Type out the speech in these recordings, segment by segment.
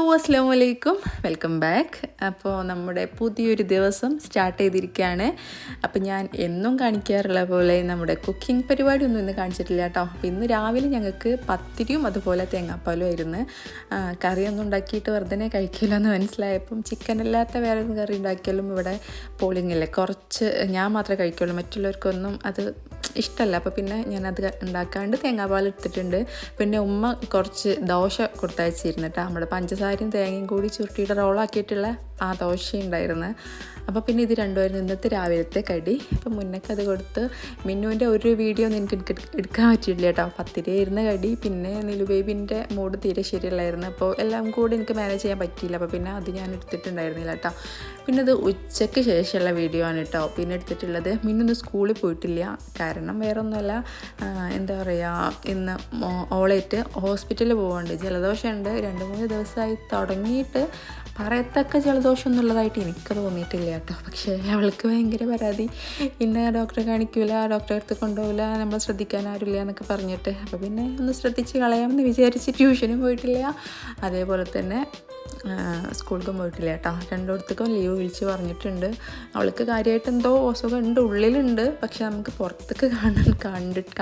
അസ്സലാമു അലൈക്കും, welcome back. അപ്പോൾ നമ്മുടെ പുതിയൊരു ദിവസം സ്റ്റാർട്ട് ചെയ്തിരിക്കുകയാണ്. അപ്പോൾ ഞാൻ എന്നും കാണിക്കാറുള്ള പോലെ നമ്മുടെ കുക്കിംഗ് പരിപാടിയൊന്നും ഇന്ന് കാണിച്ചിട്ടില്ല കേട്ടോ. അപ്പോൾ ഇന്ന് രാവിലെ ഞങ്ങൾക്ക് പത്തിരിയും അതുപോലെ തേങ്ങാപ്പാലും ആയിരുന്നു. കറിയൊന്നും ഉണ്ടാക്കിയിട്ട് വെറുതെ കഴിക്കില്ല എന്ന് മനസ്സിലായപ്പം ചിക്കനല്ലാത്ത വേറെ കറി ഉണ്ടാക്കിയാലും ഇവിടെ പോളിങ്ങില്ല, കുറച്ച് ഞാൻ മാത്രമേ കഴിക്കുള്ളൂ, മറ്റുള്ളവർക്കൊന്നും അത് ഇഷ്ടമല്ല. അപ്പോൾ പിന്നെ ഞാനത് ഉണ്ടാക്കാണ്ട് തേങ്ങാപ്പാൽ എടുത്തിട്ടുണ്ട്. പിന്നെ ഉമ്മ കുറച്ച് ദോശ കൊടുത്തയച്ചിരുന്നു കേട്ടോ, നമ്മുടെ പഞ്ചസാരയും തേങ്ങയും കൂടി ചുരുട്ടിയിട്ട് റോളാക്കിയിട്ടുള്ള ആ ദോശ ഉണ്ടായിരുന്നു. അപ്പോൾ പിന്നെ ഇത് രണ്ടുമായിരുന്നു ഇന്നത്തെ രാവിലത്തെ കടി. അപ്പോൾ മുന്നൊക്കെ അത് കൊടുത്ത് മിന്നുവിൻ്റെ ഒരു വീഡിയോ ഒന്നും എനിക്ക് എടുക്കാൻ പറ്റിയില്ല കേട്ടോ. പത്തിരി ഇരുന്ന കടി, പിന്നെ നിലു ബേബിൻ്റെ മൂഡ് തീരെ ശരിയല്ലായിരുന്നു, അപ്പോൾ എല്ലാം കൂടി എനിക്ക് മാനേജ് ചെയ്യാൻ പറ്റിയില്ല. അപ്പോൾ പിന്നെ അത് ഞാൻ എടുത്തിട്ടുണ്ടായിരുന്നില്ല കേട്ടോ. പിന്നെ ഇത് ഉച്ചയ്ക്ക് ശേഷമുള്ള വീഡിയോ ആണ് കേട്ടോ പിന്നെ എടുത്തിട്ടുള്ളത്. മിന്നൊന്നും സ്കൂളിൽ പോയിട്ടില്ല, കാരണം വേറെ ഒന്നുമല്ല, എന്താ പറയുക, ഇന്ന് ഓളേറ്റ് ഹോസ്പിറ്റലിൽ പോകാണ്ട്, ജലദോഷമുണ്ട്. 2-3 ദിവസമായി തുടങ്ങിയിട്ട് പറയത്തക്ക ജലദോഷം എന്നുള്ളതായിട്ട് എനിക്ക് തോന്നിയിട്ടില്ല കേട്ടോ. പക്ഷേ അവൾക്ക് ഭയങ്കര പരാതി, ഇന്ന ഡോക്ടറെ കാണിക്കില്ല, ഡോക്ടറെ അടുത്ത് കൊണ്ടുപോകില്ല, നമ്മൾ ശ്രദ്ധിക്കാൻ ആരില്ല എന്നൊക്കെ പറഞ്ഞിട്ട്. അപ്പോൾ പിന്നെ ഒന്ന് ശ്രദ്ധിച്ച് കളയാമെന്ന് വിചാരിച്ച് ട്യൂഷനും പോയിട്ടില്ല, അതേപോലെ തന്നെ സ്കൂളിലും പോയിട്ടില്ല കേട്ടോ. രണ്ടിടത്തേക്കും ലീവ് വിളിച്ച് പറഞ്ഞിട്ടുണ്ട്. അവൾക്ക് കാര്യമായിട്ട് എന്തോ അസുഖം ഉണ്ട്, ഉള്ളിലുണ്ട്, പക്ഷെ നമുക്ക് പുറത്തേക്ക്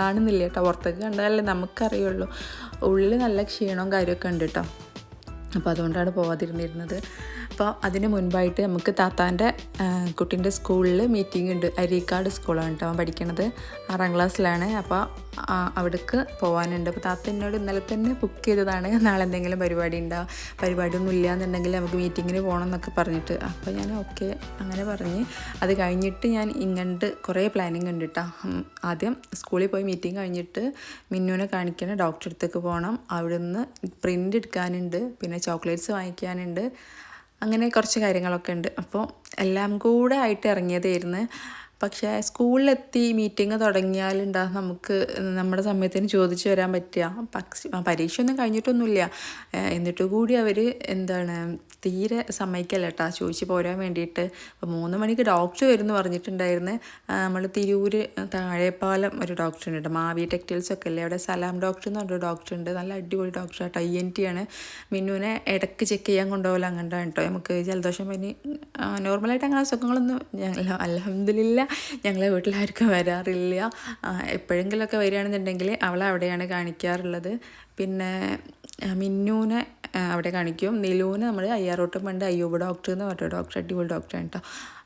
കാണുന്നില്ല കേട്ടോ. പുറത്തേക്ക് കണ്ടാലല്ലേ നമുക്കറിയുള്ളൂ. ഉള്ളിൽ നല്ല ക്ഷീണവും കാര്യമൊക്കെ ഉണ്ട് കേട്ടോ. അപ്പോൾ അതുകൊണ്ടാണ് പോവാതിരുന്നിരുന്നത്. അപ്പോൾ അതിന് മുൻപായിട്ട് നമുക്ക് താത്താൻ്റെ കുട്ടീൻ്റെ സ്കൂളിൽ മീറ്റിംഗ് ഉണ്ട്. അരീക്കാട് സ്കൂളാണ് കേട്ടോ അവൻ പഠിക്കണത്, 6ാം ക്ലാസ്സിലാണ്. അപ്പോൾ അവിടേക്ക് പോകാനുണ്ട്. അപ്പോൾ താത്ത എന്നോട് ഇന്നലെ തന്നെ ബുക്ക് ചെയ്തതാണ്, നാളെ എന്തെങ്കിലും പരിപാടിയൊന്നും ഇല്ല എന്നുണ്ടെങ്കിൽ നമുക്ക് മീറ്റിങ്ങിന് പോകണം എന്നൊക്കെ പറഞ്ഞിട്ട്. അപ്പോൾ ഞാൻ ഓക്കെ അങ്ങനെ പറഞ്ഞ് അത് കഴിഞ്ഞിട്ട് ഞാൻ ഇങ്ങോട്ട് കുറേ പ്ലാനിങ് ഉണ്ട് കേട്ടോ. ആദ്യം സ്കൂളിൽ പോയി മീറ്റിംഗ് കഴിഞ്ഞിട്ട് മിന്നുവിനെ കാണിക്കണം, ഡോക്ടറെ അടുത്തേക്ക് പോകണം, അവിടുന്ന് പ്രിൻ്റ് എടുക്കാനുണ്ട്, പിന്നെ ചോക്ലേറ്റ്സ് വാങ്ങിക്കാനുണ്ട്, അങ്ങനെ കുറച്ച് കാര്യങ്ങളൊക്കെ ഉണ്ട്. അപ്പോൾ എല്ലാം കൂടെ ആയിട്ട് ഇറങ്ങിയതായിരുന്നു. പക്ഷേ സ്കൂളിലെത്തി മീറ്റിംഗ് തുടങ്ങിയാലുണ്ടാ നമുക്ക് നമ്മുടെ സമയത്തിന് ചോദിച്ചു വരാൻ പറ്റുക. പക്ഷേ പരീക്ഷയൊന്നും കഴിഞ്ഞിട്ടൊന്നുമില്ല, എന്നിട്ട് കൂടി അവർ തീരെ സമ്മതിക്കല്ല കേട്ടോ ചോദിച്ച് പോരാൻ വേണ്ടിയിട്ട്. അപ്പോൾ 3 മണിക്ക് ഡോക്ടർ വരുമെന്ന് പറഞ്ഞിട്ടുണ്ടായിരുന്നു. നമ്മൾ തിരൂര് താഴെപ്പാലം ഒരു ഡോക്ടറുണ്ട് കേട്ടോ, മാവി ടെക്സ്റ്റൈൽസ് ഒക്കെ അല്ലേ, അവിടെ സലാം ഡോക്ടർ എന്ന് പറഞ്ഞൊരു ഡോക്ടറുണ്ട്, നല്ല അടിപൊളി ഡോക്ടറാട്ടോ. ENT ആണ്. മിന്നുവിനെ ഇടയ്ക്ക് ചെക്ക് ചെയ്യാൻ കൊണ്ടുപോകല അങ്ങനെയാണ് കേട്ടോ. നമുക്ക് ജലദോഷം പനി നോർമലായിട്ട് അങ്ങനെ അസുഖങ്ങളൊന്നും അൽഹംദുലില്ലാ ഞങ്ങളെ വീട്ടിലാർക്കും വരാറില്ല. എപ്പോഴെങ്കിലുമൊക്കെ വരികയാണെന്നുണ്ടെങ്കിൽ അവളെ അവിടെയാണ് കാണിക്കാറുള്ളത്. പിന്നെ മിന്നുവിനെ അവിടെ കാണിക്കും, നിലുവിന് നമ്മൾ അയ്യാറോട്ടും പണ്ട് അയ്യൂബ് ഡോക്ടർ എന്ന് പറഞ്ഞ ഡോക്ടർ, അടിപൊളി ഡോക്ടറാണ് കേട്ടോ,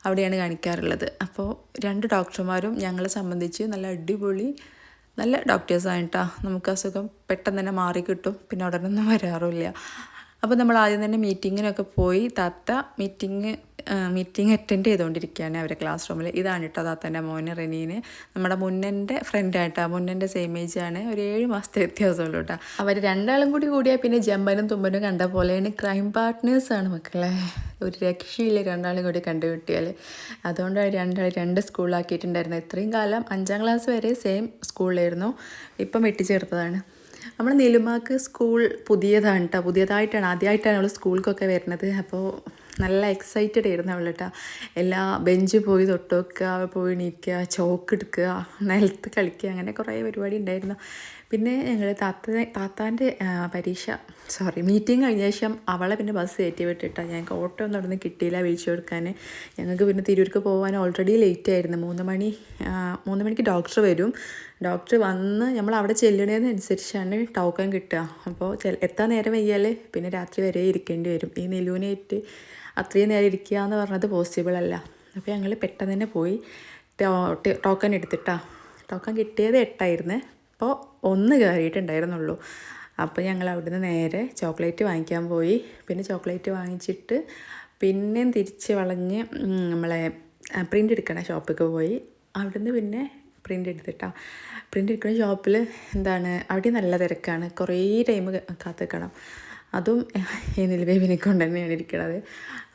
അവിടെയാണ് കാണിക്കാറുള്ളത്. അപ്പോൾ 2 ഡോക്ടർമാരും ഞങ്ങളെ സംബന്ധിച്ച് നല്ല ഡോക്ടേഴ്സാണ് കേട്ടോ. നമുക്ക് അസുഖം പെട്ടെന്ന് തന്നെ മാറിക്കിട്ടും, പിന്നെ ഉടനൊന്നും വരാറില്ല. അപ്പോൾ നമ്മൾ ആദ്യം തന്നെ മീറ്റിങ്ങിനൊക്കെ പോയി. താത്ത മീറ്റിംഗ് അറ്റൻഡ് ചെയ്തുകൊണ്ടിരിക്കുകയാണ് അവരെ ക്ലാസ് റൂമിൽ. ഇതാണ് കേട്ടോ താത്തൻ്റെ മോന് റെനീന്, നമ്മുടെ മുന്നൻ്റെ ഫ്രണ്ടായിട്ടോ, മുന്നൻ്റെ സെയിം ഏജാണ്, ഒരു 7 മാസത്തെ വ്യത്യാസമുള്ളൂ കേട്ടോ. അവർ രണ്ടാളും കൂടിയാൽ പിന്നെ ജമ്പനും തുമ്പനും കണ്ട പോലെയാണ്, ക്രൈം പാർട്ട്നേഴ്സാണ് മക്കളെ, ഒരു രക്ഷയില്ല രണ്ടാളും കൂടി കണ്ടുകിട്ടിയാൽ. അതുകൊണ്ടാണ് 2 സ്കൂളിലാക്കിയിട്ടുണ്ടായിരുന്നത്. ഇത്രയും കാലം 5ാം ക്ലാസ് വരെ സെയിം സ്കൂളിലായിരുന്നു, ഇപ്പം വെട്ടിച്ചേർത്തതാണ്. നമ്മൾ നിലുമാക്ക് സ്കൂൾ പുതിയതായിട്ടാണ് ആദ്യമായിട്ടാണ് അവൾ സ്കൂളിലേക്കൊക്കെ വരുന്നത്. അപ്പോൾ നല്ല എക്സൈറ്റഡ് ആയിരുന്നു അവൾ കേട്ടോ. എല്ലാ ബെഞ്ച് പോയി തൊട്ട് വെക്കുക, പോയി എണീക്കുക, ചോക്ക് എടുക്കുക, നിലത്ത് കളിക്കുക, അങ്ങനെ കുറേ പരിപാടി ഉണ്ടായിരുന്നു. പിന്നെ ഞങ്ങൾ താത്താൻ്റെ മീറ്റിംഗ് കഴിഞ്ഞ ശേഷം അവളെ പിന്നെ ബസ് കയറ്റി വിട്ടിട്ടാണ്. ഞങ്ങൾക്ക് ഓട്ടോ ഒന്നും അവിടെ നിന്ന് കിട്ടിയില്ല വിളിച്ചു കൊടുക്കാൻ. ഞങ്ങൾക്ക് പിന്നെ തിരൂർക്ക് പോകാൻ ഓൾറെഡി ലേറ്റ് ആയിരുന്നു. 3 മണിക്ക് ഡോക്ടർ വരും. ഡോക്ടർ വന്ന് നമ്മൾ അവിടെ ചെല്ലുന്നതിനനുസരിച്ചാണ് ടോക്കൺ കിട്ടുക. അപ്പോൾ എത്താൻ നേരം വയ്യാൽ പിന്നെ രാത്രി വരെ ഇരിക്കേണ്ടി വരും. ഈ നിലുവിനായിട്ട് അത്രയും നേരം ഇരിക്കുക എന്ന് പറഞ്ഞത് പോസിബിൾ അല്ല. അപ്പോൾ ഞങ്ങൾ പെട്ടെന്ന് തന്നെ പോയി ടോക്കൺ എടുത്തിട്ടാണ്. ടോക്കൺ കിട്ടിയത് 8 ആയിരുന്നു, അപ്പോൾ 1 കയറിയിട്ടുണ്ടായിരുന്നുള്ളൂ. അപ്പോൾ ഞങ്ങൾ അവിടുന്ന് നേരെ ചോക്ലേറ്റ് വാങ്ങിക്കാൻ പോയി. പിന്നെ ചോക്ലേറ്റ് വാങ്ങിച്ചിട്ട് പിന്നെയും തിരിച്ച് വളഞ്ഞ് നമ്മളെ പ്രിൻ്റ് എടുക്കണ ഷോപ്പിലേക്ക് പോയി. അവിടുന്ന് പിന്നെ പ്രിൻ്റ് എടുക്കുന്ന ഷോപ്പിൽ അവിടെ നല്ല തിരക്കാണ്, കുറേ ടൈം കാത്തിക്കണം. അതും നിലവേവിനെ കൊണ്ട് തന്നെയാണ് ഇരിക്കുന്നത്.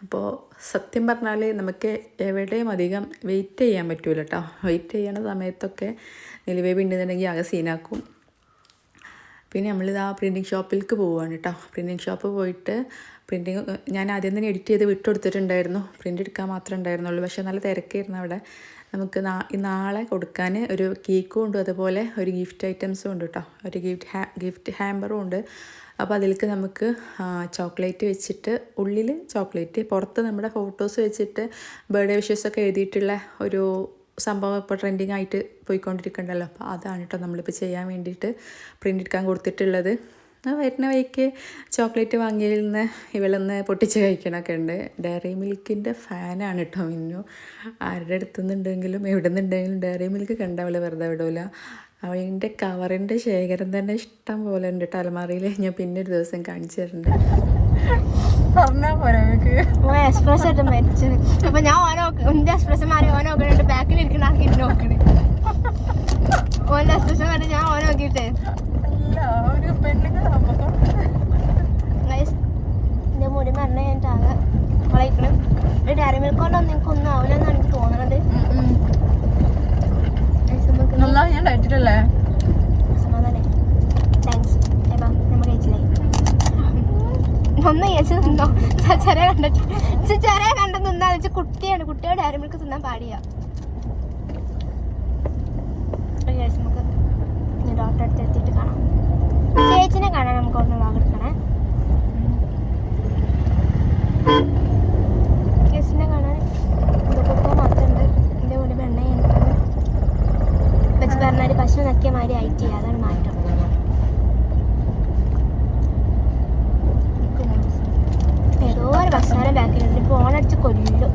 അപ്പോൾ സത്യം പറഞ്ഞാൽ നമുക്ക് എവിടെയും അധികം വെയിറ്റ് ചെയ്യാൻ പറ്റൂല കേട്ടോ. വെയിറ്റ് ചെയ്യണ സമയത്തൊക്കെ നിലവേവി ഉണ്ടെന്നുണ്ടെങ്കിൽ ആകെ സീനാക്കും. പിന്നെ നമ്മളിത് പ്രിൻറ്റിങ് ഷോപ്പിലേക്ക് പോവുകയാണ് കേട്ടോ. പ്രിൻറ്റിങ് ഷോപ്പ് പോയിട്ട് ഞാൻ ആദ്യം തന്നെ എഡിറ്റ് ചെയ്ത് വിട്ടുകൊടുത്തിട്ടുണ്ടായിരുന്നു, പ്രിൻ്റ് എടുക്കാൻ മാത്രമേ ഉണ്ടായിരുന്നുള്ളൂ. പക്ഷേ നല്ല തിരക്കായിരുന്നു അവിടെ. നമുക്ക് നാളെ കൊടുക്കാൻ ഒരു കേക്കും ഉണ്ട്, അതുപോലെ ഒരു ഗിഫ്റ്റ് ഐറ്റംസും ഉണ്ട് കേട്ടോ. ഒരു ഗിഫ്റ്റ് ഹാമ്പറും ഉണ്ട്, അപ്പോൾ അതിലേക്ക് നമുക്ക് ചോക്ലേറ്റ് വെച്ചിട്ട് ഉള്ളിൽ ചോക്ലേറ്റ് പുറത്ത് നമ്മുടെ ഫോട്ടോസ് വെച്ചിട്ട് ബർത്ത്ഡേ വിഷസൊക്കെ എഴുതിയിട്ടുള്ള ഒരു സംഭവം ഇപ്പോൾ ട്രെൻഡിങ് ആയിട്ട് പോയിക്കൊണ്ടിരിക്കുന്നുണ്ടല്ലോ. അപ്പോൾ അതാണ് കേട്ടോ നമ്മളിപ്പോൾ ചെയ്യാൻ വേണ്ടിയിട്ട് പ്രിൻ്റ് എടുക്കാൻ കൊടുത്തിട്ടുള്ളത്. വരുന്ന വഴിക്ക് ചോക്ലേറ്റ് വാങ്ങിയതിൽ നിന്ന് ഇവളൊന്ന് പൊട്ടിച്ച് കഴിക്കണമൊക്കെ ഉണ്ട്. ഡയറി മിൽക്കിൻ്റെ ഫാനാണ് കേട്ടോ മിന്നു. ആരുടെ അടുത്തുനിന്നുണ്ടെങ്കിലും എവിടെ നിന്നുണ്ടെങ്കിലും ഡയറി മിൽക്ക് കണ്ട അവൾ വെറുതെ വിടില്ല. അവളിൻ്റെ കവറിൻ്റെ ശേഖരം തന്നെ ഇഷ്ടം പോലെ ഉണ്ട് കേട്ടോ അലമാറിയിൽ. ഞാൻ പിന്നെ ഒരു ദിവസം കാണിച്ചു തരുന്നുണ്ട്. പറഞ്ഞാൽ പോരാ നമുക്ക് എക്സ്പ്രസ് ആയിട്ട് മരിച്ചത്. അപ്പൊ ഞാൻ ഓരോ എന്റെ എക്സ്പ്രസ് മാറി ഓരോ നോക്കണുണ്ട്, ബാക്കിൽ ഇരിക്കുന്ന ആക്കി നോക്കണേ. ഓന്റെ എക്സ്പ്രസ് മാറി ഞാൻ ഓരോ നോക്കിയിട്ടേ എന്റെ മുടി മരണ കഴിഞ്ഞിട്ടാകെ വളയിക്കണം. ഒരു ഡയറി മിൽക്ക് കൊണ്ടൊന്നും എനിക്കൊന്നും ആവില്ലെന്നാണ് എനിക്ക് തോന്നണത്. ഞാൻ കഴിച്ചിട്ടല്ലേ സമാധാനേ. താങ്ക്സ്. ഏപ്പാ നമ്മൾ കഴിച്ചില്ലേ? ഒന്ന് ചേച്ചി തിന്നോ. ചെറിയ കണ്ടിട്ട് തിന്നാ വെച്ചാൽ കുട്ടിയാണ്. കുട്ടിയുടെ ഡയറി മിൽക്ക് തിന്നാൻ പാടില്ല. നമുക്ക് ഇനി ഡോക്ടറെ അടുത്ത് എത്തിയിട്ട് കാണാം. ചേച്ചിനെ കാണാൻ നമുക്ക് ഒന്ന് വ്ളോഗ് എടുക്കണേ. ചേച്ചിനെ കാണാൻ എന്തൊക്കെ മാത്രമുണ്ട്. എൻ്റെ കൂടെ വെണ്ണ വെച്ച് പറഞ്ഞാൽ പശു നക്കിയ മാതിരി ആയിട്ട് അതാണ് മാറ്റം. ഏതോ ഒരു ഭക്ഷണം ബാക്കിലുണ്ട്. ഫോണടിച്ച് കൊല്ലും.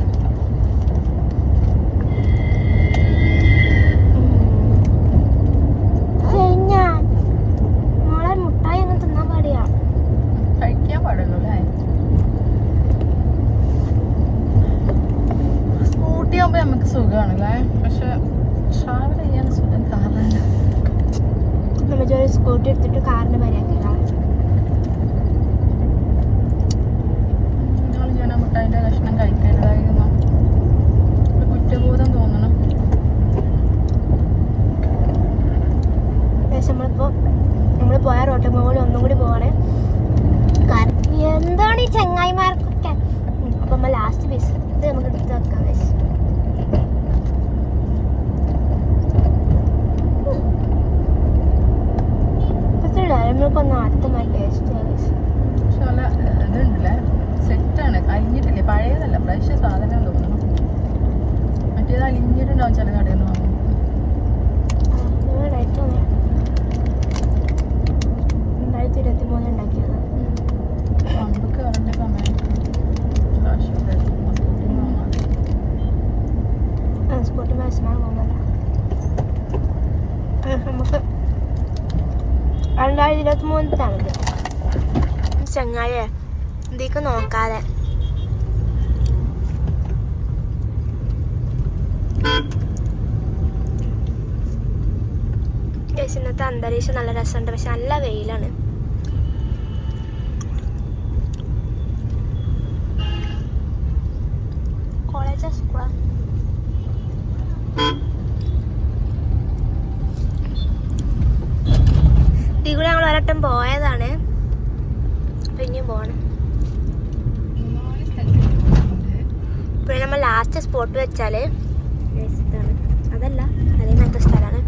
മോളെ മുട്ടായി അങ്ങനെ തിന്നാൻ പാടിയാ. കഴിക്കാൻ പാടുള്ളൂ അല്ലേ? സ്കൂട്ടി ആകുമ്പോൾ നമുക്ക് സുഖമാണല്ലേ, പക്ഷെ ട്രാവൽ ചെയ്യാൻ സുഖം കാറില്ല. ഒരു സ്കൂട്ടി എടുത്തിട്ട് കാറിന് മര്യാദ ഞാൻ ആ മുട്ടായിൻ്റെ കഷ്ണം കഴിക്കേണ്ടതായിരുന്നു. ഒരു കുറ്റബോധം തോന്നണം. നമ്മള് പോയ റോട്ടിൽ മുകളിൽ ഒന്നും കൂടി പോവാണ്. കാരണം എന്താണ് ഈ ചെങ്ങായിമാർക്കൊക്കെ. അപ്പൊ നമ്മൾ ലാസ്റ്റ് പീസ് ഇത് നമുക്ക് എടുത്ത് വെക്കാം. നമ്മൾക്കൊന്നും അടുത്തമായി ടേസ്റ്റ് ഇതുണ്ടല്ലേ, സെറ്റാണ്. അലിഞ്ഞിട്ടില്ലേ, പഴയതല്ല, ഫ്രഷ് സാധനം തോന്നുന്നു. മറ്റേത് അലിഞ്ഞിട്ടുണ്ടാവും ചില കടയിൽ നിന്ന് വാങ്ങും. ഉണ്ടാക്കിയത് നമുക്ക് അവരുടെ സ്കൂട്ടി മാക്സിമം പോകുന്നല്ലോ. നമുക്ക് 2023 ചങ്ങായെ ഇതിക്ക് നോക്കാതെ ഇന്നത്തെ അന്തരീക്ഷം നല്ല രസമുണ്ട്, പക്ഷെ നല്ല വെയിലാണ്. കോളേജാ സ്കൂളാ? ഇതികൂടെ ഞങ്ങൾ ഒരട്ടം പോയതാണ്, പിന്നെയും പോണം. പിന്നെ നമ്മൾ ലാസ്റ്റ് സ്പോട്ട് വെച്ചാല് അതല്ല അതേമാറ്റ സ്ഥലമാണ്.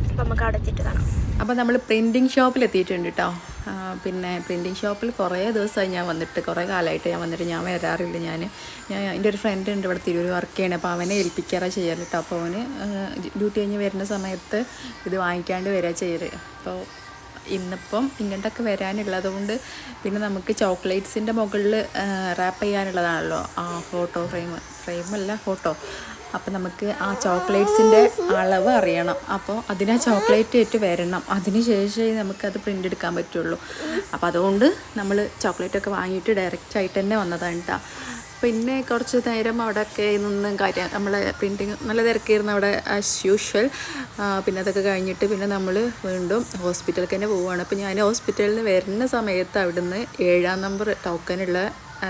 അപ്പം നമുക്ക് അവിടെ എത്തിയിട്ട് കാണാം. അപ്പോൾ നമ്മൾ പ്രിൻറ്റിങ് ഷോപ്പിൽ എത്തിയിട്ടുണ്ട് കേട്ടോ. പിന്നെ പ്രിൻറ്റിങ് ഷോപ്പിൽ കുറേ ദിവസമായി ഞാൻ വന്നിട്ട്, കുറേ കാലമായിട്ട് ഞാൻ വന്നിട്ട് ഞാൻ വരാറില്ല. ഞാൻ എൻ്റെ ഒരു ഫ്രണ്ട് ഉണ്ട് ഇവിടെ തിരൂർ വർക്ക് ചെയ്യണേ, അപ്പോൾ അവനെ ഏൽപ്പിക്കാറാണ് ചെയ്യാറ് കേട്ടോ. അപ്പോൾ അവന് ഡ്യൂട്ടി കഴിഞ്ഞ് വരുന്ന സമയത്ത് ഇത് വാങ്ങിക്കാണ്ട് വരിക ചെയ്യാറ്. അപ്പോൾ ഇന്നിപ്പം ഇങ്ങോട്ടൊക്കെ വരാനുള്ളത് കൊണ്ട് പിന്നെ നമുക്ക് ചോക്ലേറ്റ്സിൻ്റെ മുകളിൽ റാപ്പ് ചെയ്യാനുള്ളതാണല്ലോ ആ ഫോട്ടോ ഫ്രെയിമല്ല ഫോട്ടോ. അപ്പോൾ നമുക്ക് ആ ചോക്ലേറ്റ്സിൻ്റെ അളവ് അറിയണം. അപ്പോൾ അതിന് ആ ചോക്ലേറ്റ് ആയിട്ട് വരണം, അതിന് ശേഷമേ നമുക്കത് പ്രിൻ്റ് എടുക്കാൻ പറ്റുള്ളൂ. അപ്പോൾ അതുകൊണ്ട് നമ്മൾ ചോക്ലേറ്റൊക്കെ വാങ്ങിയിട്ട് ഡയറക്റ്റായിട്ട് തന്നെ വന്നതാണ് കേട്ടോ. പിന്നെ കുറച്ച് നേരം അവിടെയൊക്കെ നിന്ന് കാര്യം നമ്മൾ പ്രിൻറ്റിങ് നല്ല തിരക്കായിരുന്നു അവിടെ ആസ് യൂഷ്വൽ. പിന്നെ അതൊക്കെ കഴിഞ്ഞിട്ട് പിന്നെ നമ്മൾ വീണ്ടും ഹോസ്പിറ്റലിലേക്ക് തന്നെ പോവുകയാണ്. അപ്പോൾ ഞാൻ ഹോസ്പിറ്റലിൽ നിന്ന് വരുന്ന സമയത്ത് അവിടുന്ന് 7-ാം നമ്പർ ടോക്കനുള്ള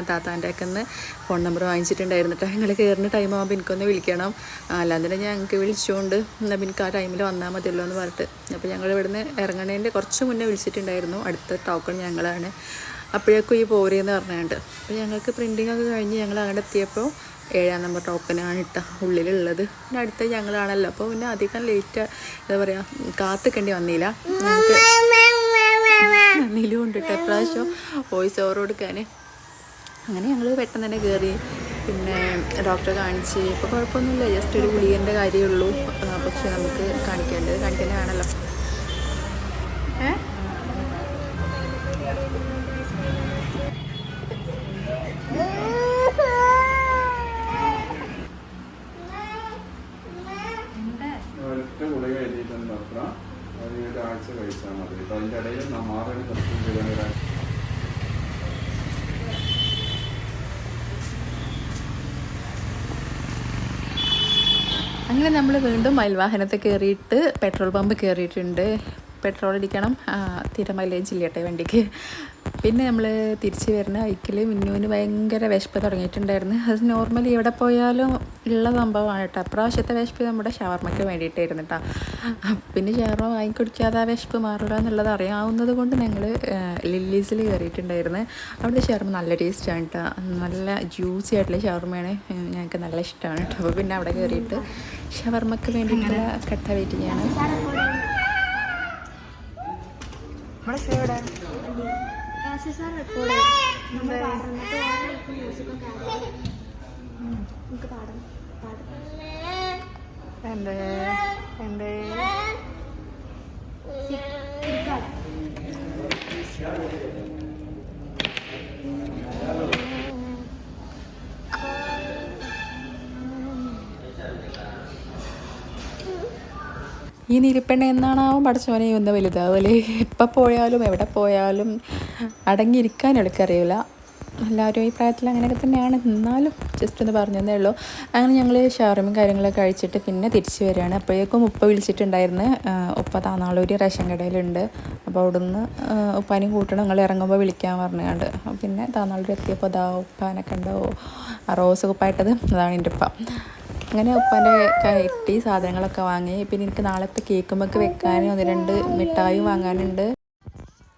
താത്താൻ്റെ ഒക്കെ ഒന്ന് ഫോൺ നമ്പർ വാങ്ങിച്ചിട്ടുണ്ടായിരുന്നു കേട്ടോ. ഞങ്ങൾ കയറുന്ന ടൈം ആകുമ്പോൾ എനിക്കൊന്ന് വിളിക്കണം, അല്ലാതെ തന്നെ ഞങ്ങൾക്ക് വിളിച്ചുകൊണ്ട് എന്നാൽ എനിക്ക് ആ ടൈമിൽ വന്നാൽ മതിയല്ലോ എന്ന് പറഞ്ഞിട്ട്. അപ്പോൾ ഞങ്ങൾ ഇവിടുന്ന് ഇറങ്ങണേൻ്റെ കുറച്ച് മുന്നേ വിളിച്ചിട്ടുണ്ടായിരുന്നു, അടുത്ത ടോക്കൺ ഞങ്ങളാണ്. അപ്പോഴേക്കും ഈ പോരെയെന്ന് പറഞ്ഞുകൊണ്ട് അപ്പോൾ ഞങ്ങൾക്ക് പ്രിൻറ്റിങ് ഒക്കെ കഴിഞ്ഞ് ഞങ്ങൾ അങ്ങോട്ട് എത്തിയപ്പോൾ 7-ാം നമ്പർ ടോക്കനാണ് ഇട്ട ഉള്ളിലുള്ളത്. പിന്നെ അടുത്ത ഞങ്ങളാണല്ലോ, അപ്പോൾ പിന്നെ അധികം ലേറ്റ് എന്താ പറയുക കാത്തിക്കേണ്ടി വന്നില്ല. ഞങ്ങൾക്ക് നിലു കൊണ്ടിട്ട് എപ്രാവശ്യം വോയിസ് ഓവർ കൊടുക്കാൻ. അങ്ങനെ ഞങ്ങൾ പെട്ടെന്ന് തന്നെ കയറി. പിന്നെ ഡോക്ടറെ കാണിച്ച് ഇപ്പോൾ കുഴപ്പമൊന്നുമില്ല, ജസ്റ്റ് ഒരു ഗുളികൻ്റെ കാര്യമേ ഉള്ളൂ. പക്ഷെ നമുക്ക് കാണിക്കേണ്ടത് ആണല്ലോ. ഗുളിക എഴുതിയിട്ടുണ്ട് ഡോക്ടർ. ഒരാഴ്ച കഴിച്ചാൽ മതി. അതിൻ്റെ ഇടയിൽ മാറിന് നിർത്തും ചെയ്ത അങ്ങനെ നമ്മൾ വീണ്ടും മയിൽവാഹനത്തെ കയറിയിട്ട് പെട്രോൾ പമ്പ് കയറിയിട്ടുണ്ട്. പെട്രോൾ അടിക്കണം, തീരെ മൈലേജ് ഇല്ല കേട്ടോ വണ്ടിക്ക്. പിന്നെ നമ്മൾ തിരിച്ച് വരുന്ന ബൈക്കിൽ മിന്നുവിന് ഭയങ്കര വിശപ്പ് തുടങ്ങിയിട്ടുണ്ടായിരുന്നു. അത് നോർമലി എവിടെ പോയാലും ഉള്ള സംഭവമാണ് കേട്ടോ. അപ്രാവശ്യത്തെ വിശപ്പ് നമ്മുടെ ഷവർമ്മയ്ക്ക് വേണ്ടിയിട്ടായിരുന്നു കേട്ടോ. പിന്നെ ഷവർമ്മ വാങ്ങിക്കൊടുക്കാതെ ആ വിശപ്പ് മാറുക എന്നുള്ളത് അറിയാവുന്നത് കൊണ്ട് ഞങ്ങൾ ലില്ലീസിൽ കയറിയിട്ടുണ്ടായിരുന്നു. അവിടുത്തെ ഷവർമ്മ നല്ല ടേസ്റ്റാണ് കേട്ടോ. നല്ല ജ്യൂസി ആയിട്ടുള്ള ഷവർമ്മയാണ്, ഞങ്ങൾക്ക് നല്ല ഇഷ്ടമാണ് കേട്ടോ. അപ്പോൾ പിന്നെ അവിടെ കയറിയിട്ട് ഷവർമ്മയ്ക്ക് വേണ്ടിയിട്ടുള്ള കട്ട വെയിറ്റിങ്ങാണ്. ഈ നിരിപ്പെണ്ണ എന്നാണാവും പഠിച്ചവനെ ഒന്ന് വലുതാവല്ലേ. എപ്പോൾ പോയാലും എവിടെ പോയാലും അടങ്ങിയിരിക്കാൻ എനിക്കറിയില്ല. എല്ലാവരും ഈ പ്രായത്തിൽ അങ്ങനെയൊക്കെ തന്നെയാണ്. എന്നാലും ജസ്റ്റ് ഒന്ന് പറഞ്ഞതേ ഉള്ളൂ. അങ്ങനെ ഞങ്ങൾ ഷവർമയും കാര്യങ്ങളൊക്കെ കഴിച്ചിട്ട് പിന്നെ തിരിച്ച് വരികയാണ്. അപ്പോഴേക്കും ഉപ്പ വിളിച്ചിട്ടുണ്ടായിരുന്നു. ഉപ്പ താന്നാളൂർ റേഷൻ കടയിലുണ്ട്. അപ്പോൾ അവിടുന്ന് ഉപ്പാനും കൂട്ടണം, നിങ്ങൾ ഇറങ്ങുമ്പോൾ വിളിക്കാൻ പറഞ്ഞുകൊണ്ട്. പിന്നെ താന്നാളൂർ എത്തിയപ്പോൾ അതാ ഉപ്പാനെ കണ്ടോ, റോസ് കുപ്പായിട്ടത് അതാണ് എൻ്റെ ഉപ്പ. അങ്ങനെ ഉപ്പാൻ്റെ കയറ്റി സാധനങ്ങളൊക്കെ വാങ്ങി. പിന്നെ എനിക്ക് നാളത്തെ കേക്കുമൊക്കെ വെക്കാനും 1-2 മിഠായി വാങ്ങാനുണ്ട്.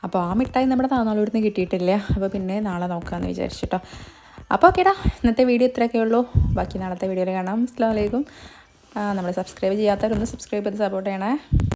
അപ്പോൾ ആ മിഠായി നമ്മുടെ താന്നാളൂരിൽ നിന്ന് കിട്ടിയിട്ടില്ല. അപ്പോൾ പിന്നെ നാളെ നോക്കാമെന്ന് വിചാരിച്ചിട്ടോ. അപ്പോൾ ഓക്കേടാ, ഇന്നത്തെ വീഡിയോ ഇത്രയൊക്കെ ഉള്ളൂ. ബാക്കി നാളത്തെ വീഡിയോയിൽ കാണാം. അസ്സലാമു അലൈക്കും. നമ്മൾ സബ്സ്ക്രൈബ് ചെയ്യാത്തവരൊന്ന് സബ്സ്ക്രൈബ് ചെയ്ത് സപ്പോർട്ട് ചെയ്യണേ.